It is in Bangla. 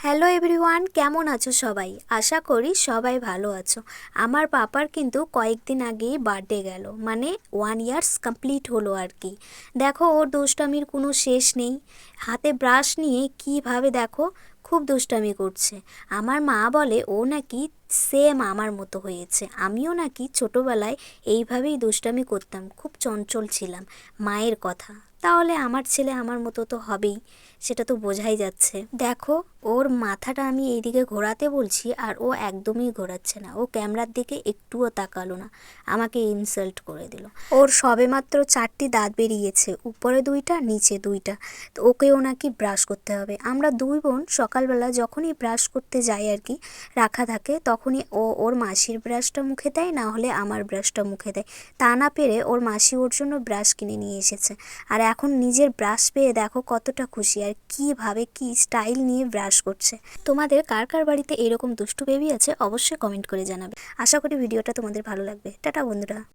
হ্যালো এভরিওয়ান, কেমন আছো সবাই? আশা করি সবাই ভালো আছো। আমার পাপার কিন্তু কয়েকদিন আগেই বার্থডে গেল, মানে 1 ইয়ার্স কমপ্লিট হলো আর কি। দেখো ওর দুষ্টামির কোনো শেষ নেই। হাতে ব্রাশ নিয়ে কীভাবে দেখো খুব দুষ্টামি করছে। আমার মা বলে ও নাকি সেম আমার মতো হয়েছে। আমিও নাকি ছোটোবেলায় এইভাবেই দুষ্টামি করতাম, খুব চঞ্চল ছিলাম। মায়ের কথা, তাহলে আমার ছেলে আমার মতো তো হবেই, সেটা তো বোঝাই যাচ্ছে। দেখো ওর মাথাটা আমি এইদিকে ঘোরাতে বলছি আর ও একদমই ঘোরাচ্ছে না। ও ক্যামেরার দিকে একটুও তাকালো না, আমাকে ইনসাল্ট করে দিল। ওর সবেমাত্র 4টি দাঁত বেরিয়েছে, উপরে 2টা নিচে 2টা। তো ওকেও নাকি ব্রাশ করতে হবে। আমরা দুই বোন সকালবেলা যখনই ব্রাশ করতে যাই আর কি, রাখা থাকে, তখনই ও ওর মাসির ব্রাশটা মুখে দেয়, না হলে আমার ব্রাশটা মুখে দেয়। তা না পেরে ওর মাসি ওর জন্য ব্রাশ কিনে নিয়ে এসেছে। আর এখন নিজের ব্রাশ পেয়ে দেখো কতটা খুশি, আর কীভাবে কি স্টাইল নিয়ে ব্রাশ করছে। তোমাদের কার কার বাড়িতে এরকম দুষ্টু বেবি আছে অবশ্যই কমেন্ট করে জানাবে। আশা করি ভিডিওটা তোমাদের ভালো লাগবে। টাটা বন্ধুরা।